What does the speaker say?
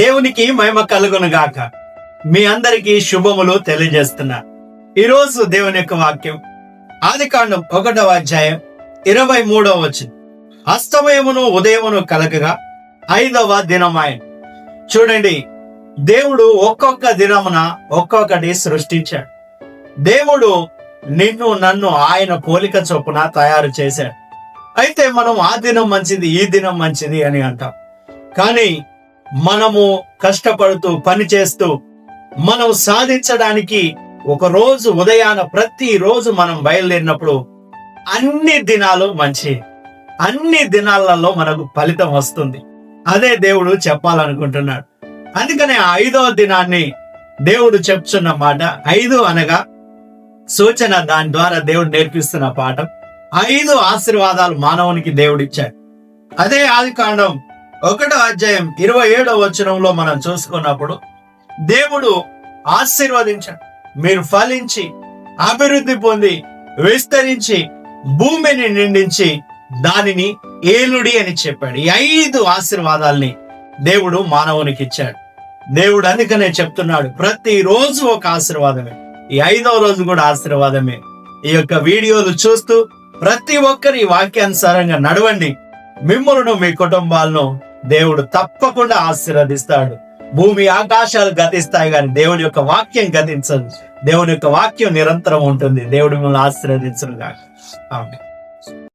దేవునికి మహిమ కలుగును గాక. మీ అందరికీ శుభములు తెలియజేస్తున్నా. ఈరోజు దేవుని యొక్క వాక్యం ఆదికాండం 1వ అధ్యాయం 23వ వచనం. అస్తమయమును ఉదయమును కలగగా 5వ దినమాయెను. చూడండి, దేవుడు ఒక్కొక్క దినమున ఒక్కొక్కటి సృష్టించాడు. దేవుడు నిన్ను నన్ను ఆయన పోలిక చొప్పున తయారు చేశాడు. అయితే మనం ఆ దినం మంచిది, ఈ దినం మంచిది అని అంటాం. కానీ మనము కష్టపడుతూ పని చేస్తూ మనం సాధించడానికి ఒక రోజు ఉదయాన ప్రతిరోజు మనం బయలుదేరినప్పుడు అన్ని దినాలు మంచి, అన్ని దినాలలో మనకు ఫలితం వస్తుంది. అదే దేవుడు చెప్పాలనుకుంటున్నాడు. అందుకనే 5వ దినాన్ని దేవుడు చెప్తున్న మాట, 5 అనగా సూచన. దాని ద్వారా దేవుడు నేర్పిస్తున్న పాఠం 5 ఆశీర్వాదాలు మానవునికి దేవుడిచ్చాడు. అదే ఆదికాండం 1వ అధ్యాయం 27వ వచనంలో మనం చూసుకున్నప్పుడు దేవుడు ఆశీర్వదించాడు. మీరు ఫలించి అభివృద్ధి పొంది విస్తరించి భూమిని నిండించి దానిని ఏలుడి అని చెప్పాడు. ఈ 5 ఆశీర్వాదాల్ని దేవుడు మానవునికి ఇచ్చాడు. దేవుడు అందుకనే చెప్తున్నాడు, ప్రతిరోజు ఒక ఆశీర్వాదమే, ఈ 5వ రోజు కూడా ఆశీర్వాదమే. ఈ యొక్క వీడియోలు చూస్తూ ప్రతి ఒక్కరి వాక్యానుసారంగా నడవండి. మిమ్మల్ని మీ కుటుంబాలను దేవుడు తప్పకుండా ఆశీర్వదిస్తాడు. భూమి ఆకాశాలు గతిస్తాయి కానీ దేవుడి యొక్క వాక్యం గతించదు. దేవుడి యొక్క వాక్యం నిరంతరం ఉంటుంది. దేవుడు మిమ్మల్ని ఆశీర్వదించును గాక. ఆమేన్.